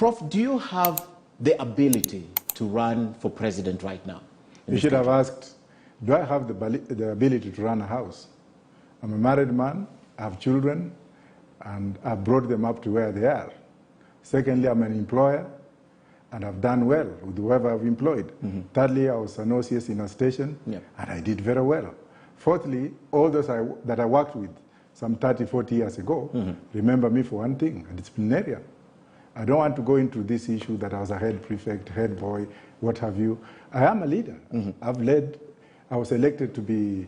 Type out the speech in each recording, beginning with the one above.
Prof, do you have the ability to run for president right now? You should have asked, do I have the ability to run a house? I'm a married man, I have children, and I've brought them up to where they are. Secondly, I'm an employer, and I've done well with whoever I've employed. Thirdly, I was an OCS in a station, and I did very well. Fourthly, all those that I worked with some 30, 40 years ago, remember me for one thing, a disciplinarian. I don't want to go into this issue that I was a head prefect, head boy, what have you. I am a leader. I was elected to be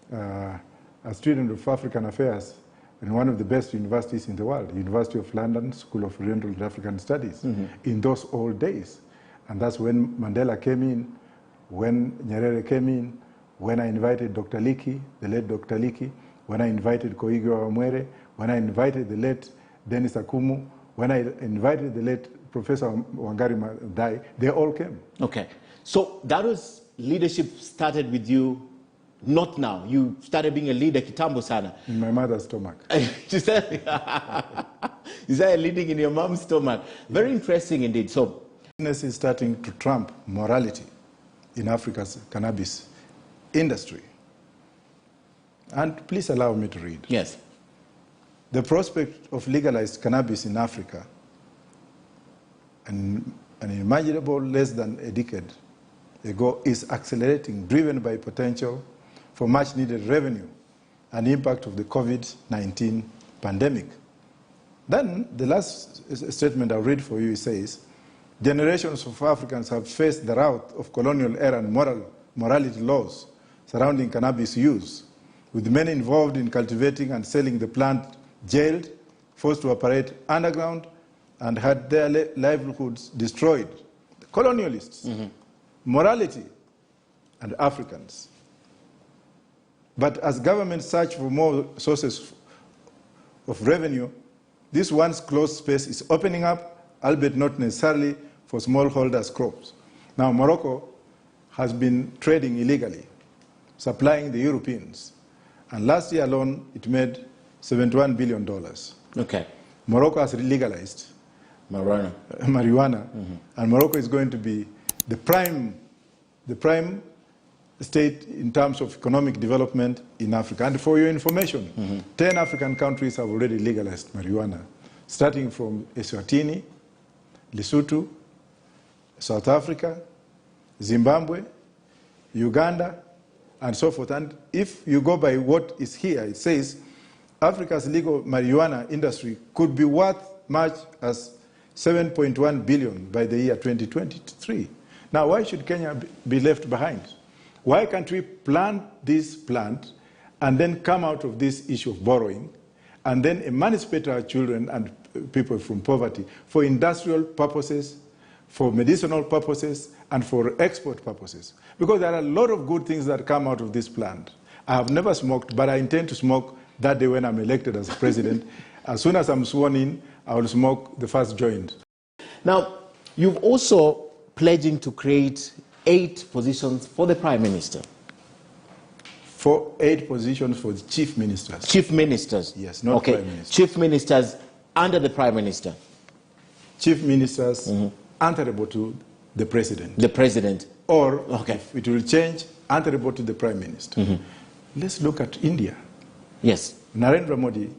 a student of African Affairs in one of the best universities in the world, University of London School of Oriental and African Studies, in those old days. And that's when Mandela came in, when Nyerere came in, when I invited Dr. Liki, the late Dr. Liki, when I invited Koigi Wamwere, when I invited the late Dennis Akumu, when I invited the late Professor Wangari Maathai, they all came. Okay. So that was leadership started with you, not now. You started being a leader kitambo sana. In my mother's stomach. You started leading in your mom's stomach. Very interesting indeed. So business is starting to trump morality in Africa's cannabis industry. And please allow me to read. Yes. The prospect of legalized cannabis in Africa, an unimaginable less than a decade ago, is accelerating, driven by potential for much needed revenue and impact of the COVID-19 pandemic. Then the last statement I'll read for you says, generations of Africans have faced the wrath of colonial era and morality laws surrounding cannabis use, with many involved in cultivating and selling the plant jailed, forced to operate underground, and had their livelihoods destroyed. The colonialists, morality, and Africans. But as governments search for more sources of revenue, this once closed space is opening up, albeit not necessarily for smallholders' crops. Now, Morocco has been trading illegally, supplying the Europeans. And last year alone, it made $71 billion. Okay. Morocco has legalized marijuana, and Morocco is going to be the prime state in terms of economic development in Africa. And for your information, 10 African countries have already legalized marijuana, starting from Eswatini, Lesotho, South Africa, Zimbabwe, Uganda, and so forth. And if you go by what is here, it says Africa's legal marijuana industry could be worth much as 7.1 billion by the year 2023. Now, why should Kenya be left behind? Why can't we plant this plant and then come out of this issue of borrowing and then emancipate our children and people from poverty for industrial purposes, for medicinal purposes, and for export purposes? Because there are a lot of good things that come out of this plant. I have never smoked, but I intend to smoke that day when I'm elected as president. As soon as I'm sworn in, I will smoke the first joint. Now, you've also pledging to create 8 positions for the Prime Minister. 8 positions for the chief ministers. Chief ministers? Yes, not prime ministers. Chief ministers under the Prime Minister. Chief ministers answerable to the president. The president. Or, if it will change, answerable to the Prime Minister. Let's look at India. Yes. Narendra Modi,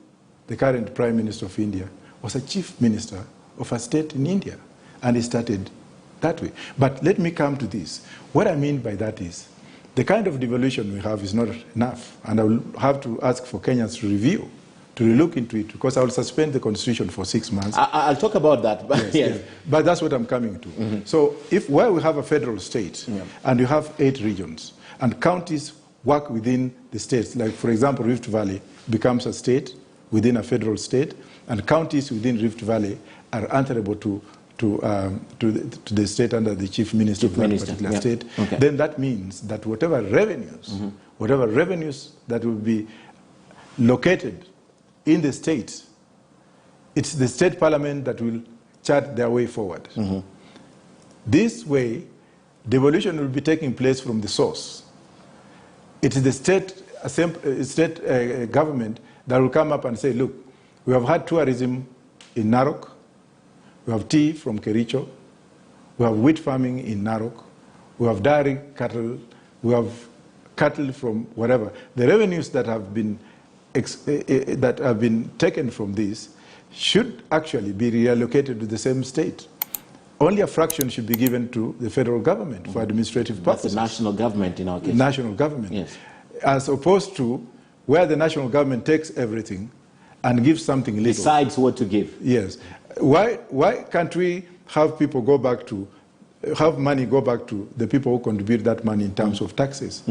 the current Prime Minister of India, was a chief minister of a state in India, and he started that way. But let me come to this. What I mean by that is, the kind of devolution we have is not enough, and I will have to ask for Kenyans to review, to look into it, because I will suspend the constitution for 6 months. I'll talk about that. But, yes. But that's what I'm coming to. So where we have a federal state, and you have 8 regions, and counties work within the states, like, for example, Rift Valley becomes a state within a federal state, and counties within Rift Valley are answerable to the state under the chief minister of that particular state. Then that means that whatever revenues that will be located in the state, it's the state parliament that will chart their way forward. This way, devolution will be taking place from the source. It is the state government that will come up and say, look, we have had tourism in Narok, We have tea from Kericho. We have wheat farming in Narok. We have dairy cattle. We have cattle from whatever. The revenues that have been taken from this should actually be reallocated to the same state. Only a fraction should be given to the federal government for administrative purposes. That's the national government in our case. National government. Yes. As opposed to where the national government takes everything and gives something little. Decides what to give. Yes. Why can't we have people go back to, have money go back to the people who contribute that money in terms of taxes?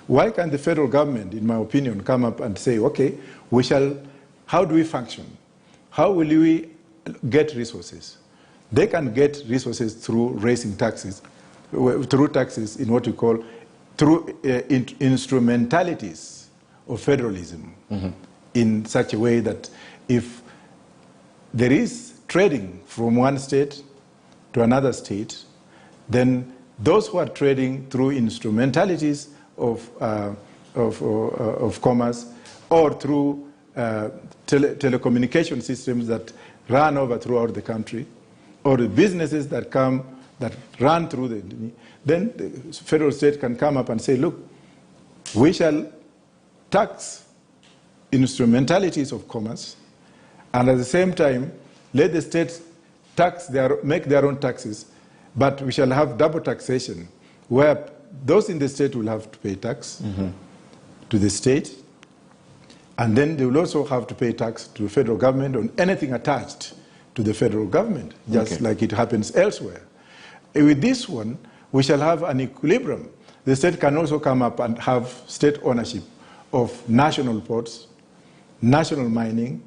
Why can't the federal government, in my opinion, come up and say, okay, how do we function? How will we get resources? They can get resources through raising taxes, through taxes in what we call, through instrumentalities of federalism in such a way that if there is trading from one state to another state, then those who are trading through instrumentalities of commerce or through telecommunication systems that run over throughout the country, or the businesses that run through then the federal state can come up and say, look, we shall tax instrumentalities of commerce, and at the same time, let the states make their own taxes, but we shall have double taxation, where those in the state will have to pay tax to the state, and then they will also have to pay tax to the federal government on anything attached to the federal government, just like it happens elsewhere. With this one, we shall have an equilibrium. The state can also come up and have state ownership of national ports, national mining.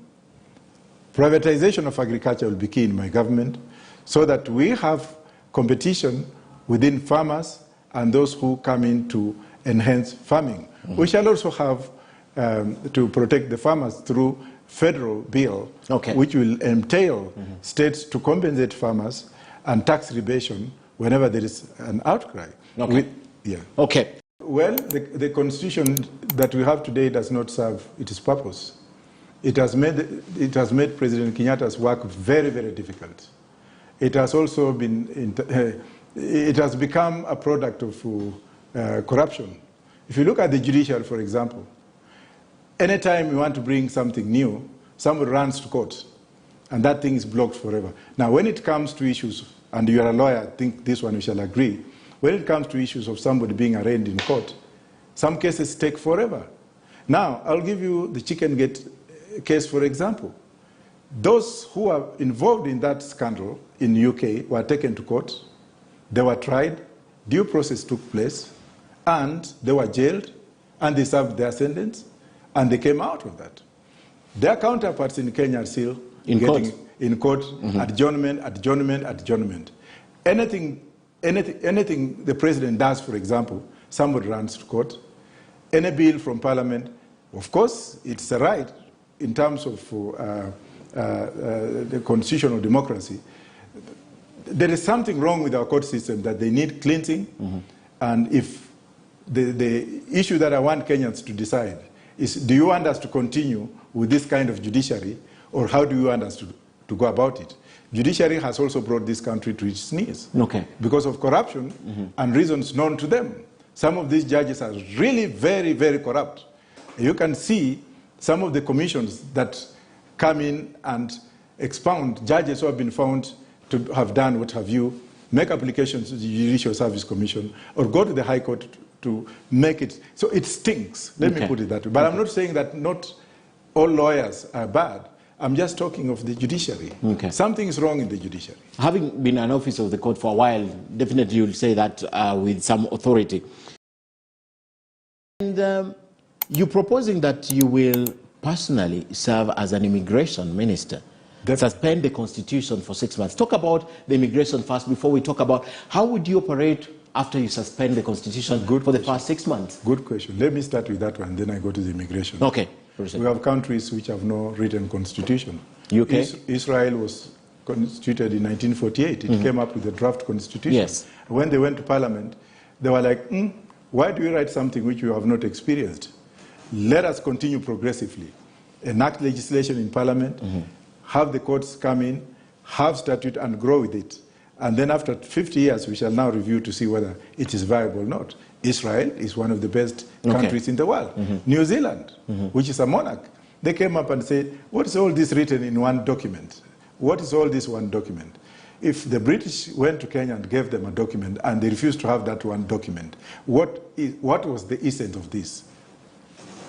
Privatization of agriculture will be key in my government, so that we have competition within farmers and those who come in to enhance farming. We shall also have to protect the farmers through federal bill, which will entail states to compensate farmers and tax rebation whenever there is an outcry. Well, the constitution that we have today does not serve its purpose. It has made President Kenyatta's work very, very difficult. It has also been, it has become a product of corruption. If you look at the judiciary, for example, anytime you want to bring something new, somebody runs to court, and that thing is blocked forever. Now, when it comes to issues, and you are a lawyer, I think this one we shall agree, when it comes to issues of somebody being arraigned in court, some cases take forever. Now, I'll give you the chicken gate case, for example. Those who are involved in that scandal in the UK were taken to court, they were tried, due process took place, and they were jailed, and they served their sentence, and they came out of that. Their counterparts in Kenya are still in court, adjournment. Anything the president does, for example, somebody runs to court. Any bill from parliament, of course, it's a right in terms of the constitutional democracy. There is something wrong with our court system that they need cleansing, and if the issue that I want Kenyans to decide is, do you want us to continue with this kind of judiciary, or how do you want us to go about it? Judiciary has also brought this country to its knees because of corruption and reasons known to them. Some of these judges are really very, very corrupt. You can see some of the commissions that come in and expound, judges who have been found to have done what have you, make applications to the Judicial Service Commission, or go to the High Court to make it. So it stinks, let me put it that way. But I'm not saying that not all lawyers are bad. I'm just talking of the judiciary. Something is wrong in the judiciary. Having been an officer of the court for a while, definitely you'll say that with some authority. And you're proposing that you will personally serve as an immigration minister. Suspend the constitution for 6 months. Talk about the immigration first before we talk about how would you operate after you suspend the constitution for the past 6 months. Good question. Let me start with that one, then I go to the immigration. We have countries which have no written constitution. UK? Israel was constituted in 1948. It came up with a draft constitution. When they went to parliament, they were like, why do we write something which we have not experienced? Let us continue progressively. Enact legislation in parliament, have the courts come in, have statute and grow with it. And then after 50 years, we shall now review to see whether it is viable or not. Israel is one of the best countries in the world. New Zealand, which is a monarch, they came up and said, what is all this written in one document? What is all this one document? If the British went to Kenya and gave them a document and they refused to have that one document, what was the essence of this?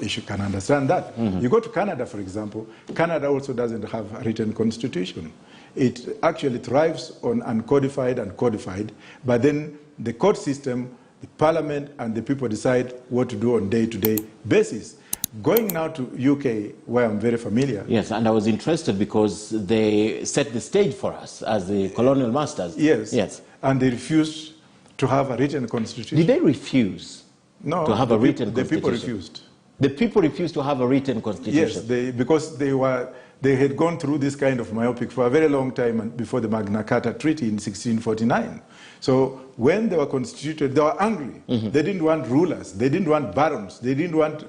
You can understand that. You go to Canada, for example. Canada also doesn't have a written constitution. It actually thrives on uncodified and codified, but then the court system, the parliament, and the people decide what to do on day-to-day basis. Going now to UK, where I'm very familiar. Yes, and I was interested because they set the stage for us as the colonial masters. Yes. And they refused to have a written constitution. Did they refuse to have a written constitution? The people refused. The people refused to have a written constitution? Yes, because they had gone through this kind of myopic for a very long time before the Magna Carta Treaty in 1649. So when they were constituted, they were angry. They didn't want rulers. They didn't want barons. They didn't want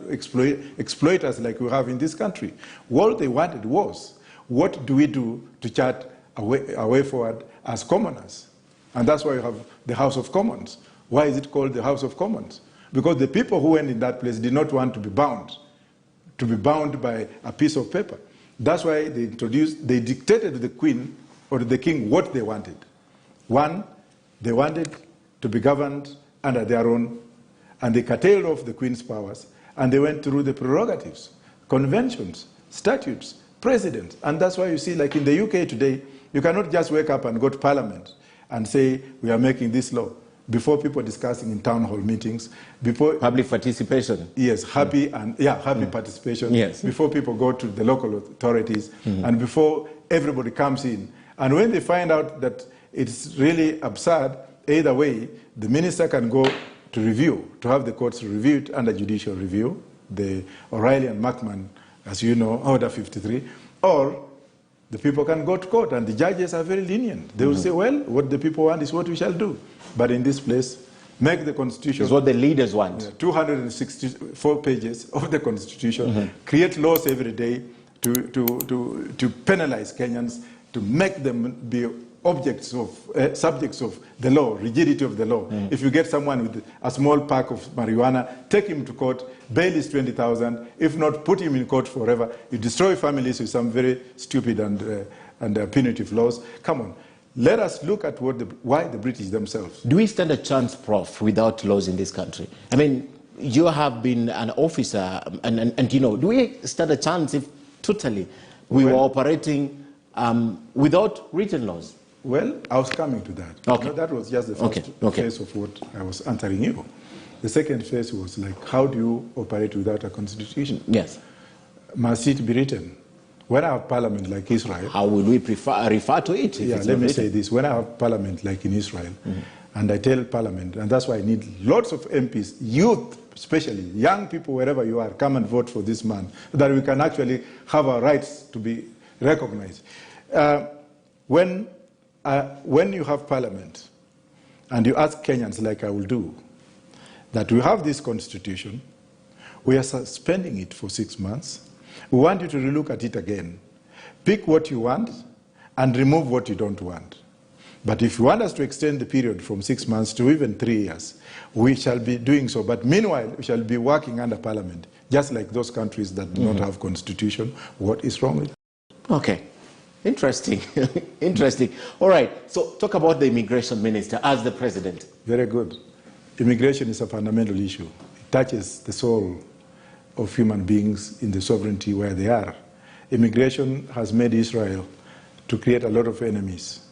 exploiters like we have in this country. What they wanted was, what do we do to chart a way forward as commoners? And that's why you have the House of Commons. Why is it called the House of Commons? Because the people who went in that place did not want to be bound by a piece of paper. That's why they dictated to the Queen or the King what they wanted. One, they wanted to be governed under their own, and they curtailed off the Queen's powers, and they went through the prerogatives, conventions, statutes, presidents. And that's why you see, like in the UK today, you cannot just wake up and go to Parliament and say, we are making this law. Before people discussing in town hall meetings, before public participation. Yes, happy participation. Yes. Before people go to the local authorities, and before everybody comes in. And when they find out that it's really absurd, either way, the minister can go to review, to have the courts review it under judicial review, the O'Reilly and Markman, as you know, Order 53, or the people can go to court, and the judges are very lenient. They will say, well, what the people want is what we shall do. But in this place, make the Constitution... It's what the leaders want. 264 pages of the Constitution, create laws every day to penalize Kenyans, to make them be subjects of the law, rigidity of the law. If you get someone with a small pack of marijuana, take him to court, bail is 20,000. If not, put him in court forever. You destroy families with some very stupid and punitive laws. Come on. Let us look at why the British themselves. Do we stand a chance, Prof, without laws in this country? I mean, you have been an officer, and you know, do we stand a chance if totally we were operating without written laws? Well, I was coming to that. Okay. No, that was just the first phase of what I was answering you. The second phase was like, how do you operate without a constitution? Yes. Must it be written? When I have parliament like Israel... How would we refer to it? Yeah, let me say this. When I have parliament like in Israel, and I tell parliament, and that's why I need lots of MPs, youth especially, young people, wherever you are, come and vote for this man, so that we can actually have our rights to be recognized. When you have parliament, and you ask Kenyans, like I will do, that we have this constitution, we are suspending it for 6 months, we want you to relook at it again. Pick what you want and remove what you don't want. But if you want us to extend the period from 6 months to even 3 years, we shall be doing so. But meanwhile, we shall be working under parliament, just like those countries that do not have constitution. What is wrong with it? Okay. Interesting. Interesting. All right. So talk about the immigration minister as the president. Very good. Immigration is a fundamental issue. It touches the soul of human beings in the sovereignty where they are. Immigration has made Israel to create a lot of enemies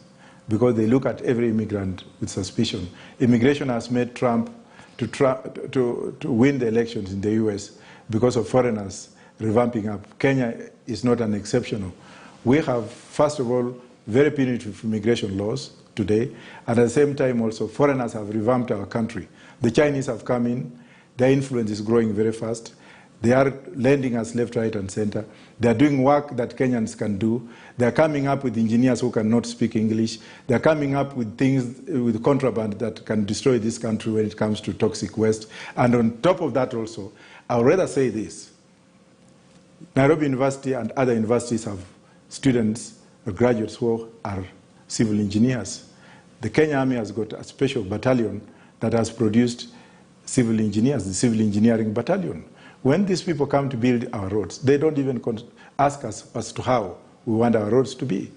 because they look at every immigrant with suspicion. Immigration has made Trump to win the elections in the US because of foreigners revamping up. Kenya is not an exception. We have, first of all, very punitive immigration laws today, and at the same time also foreigners have revamped our country. The Chinese have come in, their influence is growing very fast. They are lending us left, right, and center. They are doing work that Kenyans can do. They are coming up with engineers who cannot speak English. They are coming up with things, with contraband that can destroy this country when it comes to toxic waste. And on top of that also, I would rather say this. Nairobi University and other universities have students or graduates who are civil engineers. The Kenya Army has got a special battalion that has produced civil engineers, the Civil Engineering Battalion. When these people come to build our roads, they don't even ask us as to how we want our roads to be.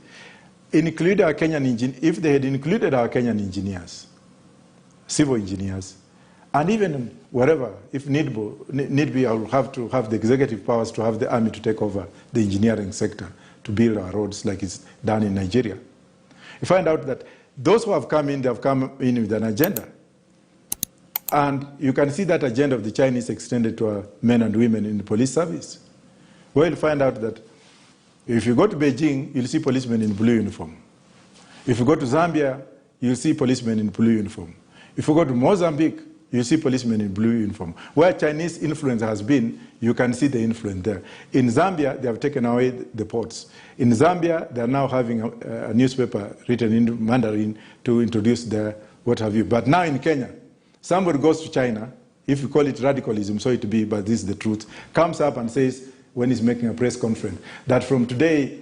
Include our Kenyan if they had included our Kenyan engineers, civil engineers, and even wherever, if need be, I will have to have the executive powers to have the army to take over the engineering sector to build our roads like it's done in Nigeria. You find out that those who have come in, they have come in with an agenda. And you can see that agenda of the Chinese extended to our men and women in the police service. Well, you'll find out that if you go to Beijing, you'll see policemen in blue uniform. If you go to Zambia, you'll see policemen in blue uniform. If you go to Mozambique, you see policemen in blue uniform. Where Chinese influence has been, you can see the influence there. In Zambia, they have taken away the ports. In Zambia, they are now having a newspaper written in Mandarin to introduce their what have you. But now in Kenya, somebody goes to China, if you call it radicalism, so it be, but this is the truth, comes up and says, when he's making a press conference, that from today,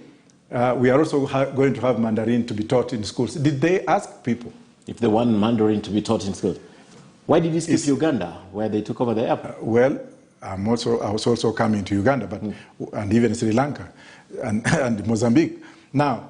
we are also going to have Mandarin to be taught in schools. Did they ask people? If they want Mandarin to be taught in schools. Why did you skip Uganda, where they took over the airport? Well, I was also coming to Uganda, but and even Sri Lanka and Mozambique. Now,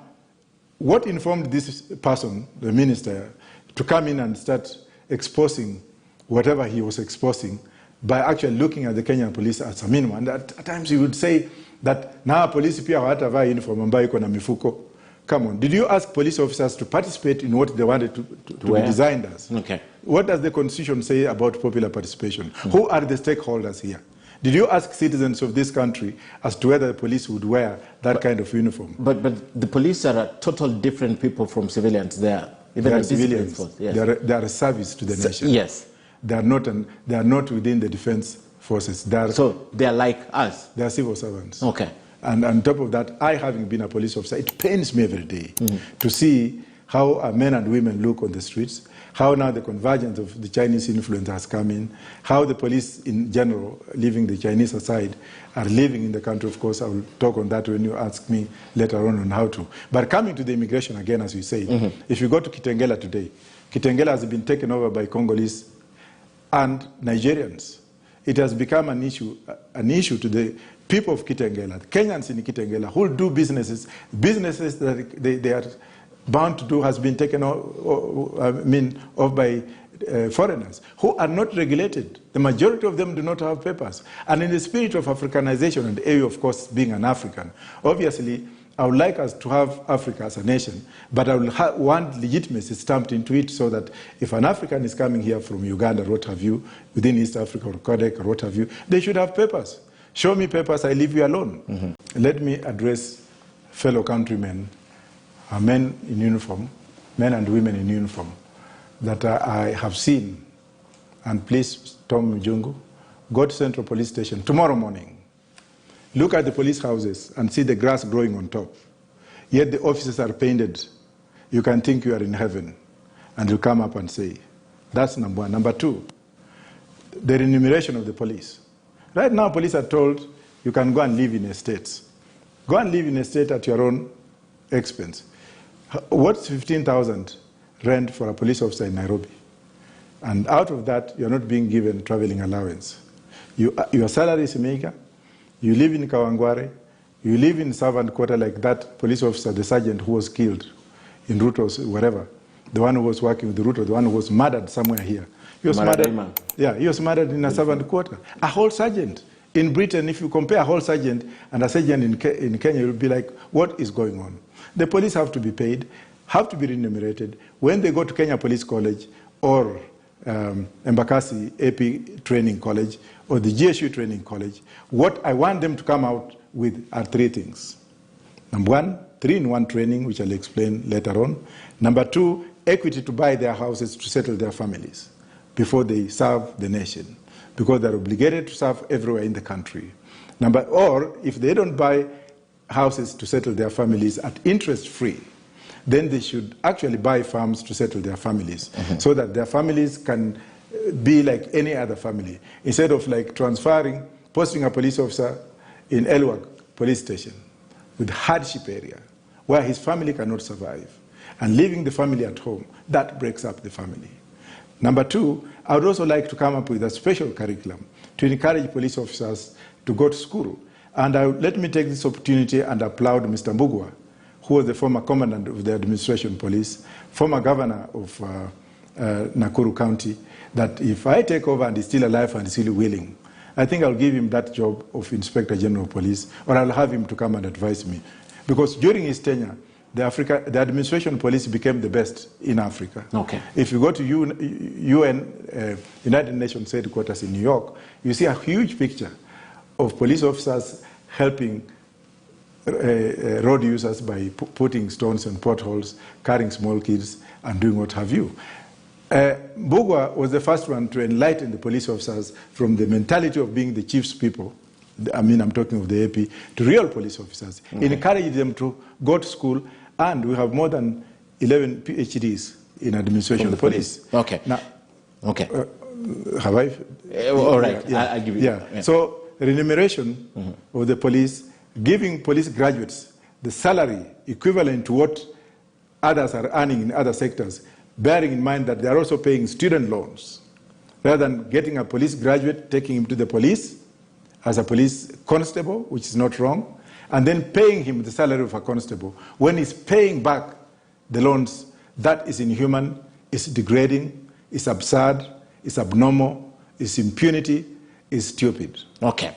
what informed this person, the minister, to come in and start exposing whatever he was exposing by actually looking at the Kenyan police as a minimum? And at times he would say that now police pia hawatavaa uniform ambayo iko na mifuko. Come on, did you ask police officers to participate in what they wanted to be designed as? Okay. What does the Constitution say about popular participation? Who are the stakeholders here? Did you ask citizens of this country as to whether the police would wear that kind of uniform? But the police are a total different people from civilians. They are civilians. Yes. They are a service to the nation. Yes. They are not within the defense forces. So they are like us. They are civil servants. Okay. And on top of that, I, having been a police officer, it pains me every day to see how our men and women look on the streets, how now the convergence of the Chinese influence has come in, how the police in general, leaving the Chinese aside, are living in the country. Of course, I will talk on that when you ask me later on how to. But coming to the immigration again, as you say, if you go to Kitengela today, Kitengela has been taken over by Congolese and Nigerians. It has become an issue to the people of Kitengela, the Kenyans in Kitengela, who do businesses that they are bound to do has been taken off by foreigners who are not regulated. The majority of them do not have papers. And in the spirit of Africanization, and AU, of course, being an African, obviously, I would like us to have Africa as a nation, but I will want legitimacy stamped into it so that if an African is coming here from Uganda or what have you, within East Africa or Kodek or what have you, they should have papers. Show me papers, I leave you alone. Let me address fellow countrymen, men in uniform, men and women in uniform, that I have seen. And please, Tom Mujungu, go to Central Police Station tomorrow morning. Look at the police houses and see the grass growing on top. Yet the offices are painted. You can think you are in heaven. And you come up and say, that's number one. Number two, the remuneration of the police. Right now, police are told you can go and live in estates. Go and live in a state at your own expense. What's 15,000 rent for a police officer in Nairobi? And out of that, you're not being given traveling allowance. Your salary is meager. You live in Kawangware, you live in servant quarter like that police officer, the sergeant who was killed in Ruto's, wherever, the one who was working with Ruto, the one who was murdered somewhere here. He was murdered, he was murdered in a servant quarter. A whole sergeant. In Britain, if you compare a whole sergeant and a sergeant in Kenya, you'll be like, what is going on? The police have to be paid, have to be remunerated. When they go to Kenya Police College or Embakasi AP Training College or the GSU Training College, what I want them to come out with are three things. Number one, 3-in-1 training, which I'll explain later on. Number two, equity to buy their houses to settle their families before they serve the nation, because they're obligated to serve everywhere in the country. Or if they don't buy houses to settle their families at interest-free, then they should actually buy farms to settle their families so that their families can be like any other family. Instead of like posting a police officer in Elwak police station with hardship area, where his family cannot survive, and leaving the family at home, that breaks up the family. Number two, I would also like to come up with a special curriculum to encourage police officers to go to school. And let me take this opportunity and applaud Mr. Mbugua, who was the former commandant of the administration police, former governor of Nakuru County, that if I take over and he's still alive and still willing, I think I'll give him that job of Inspector General of Police, or I'll have him to come and advise me. Because during his tenure, the administration police became the best in Africa. Okay. If you go to UN, United Nations headquarters in New York, you see a huge picture of police officers helping road users by putting stones in potholes, carrying small kids, and doing what have you. Mbugua was the first one to enlighten the police officers from the mentality of being the chief's people, I mean, I'm talking of the AP, to real police officers. Okay. Encourage them to go to school, and we have more than 11 PhDs in administration of police. Okay. Now, okay. Have I? All right. Yeah. I'll give you. Yeah. So remuneration of the police, giving police graduates the salary equivalent to what others are earning in other sectors, bearing in mind that they are also paying student loans, rather than getting a police graduate, taking him to the police as a police constable, which is not wrong, and then paying him the salary of a constable. When he's paying back the loans, that is inhuman, is degrading, is absurd, is abnormal, is impunity, is stupid. Okay.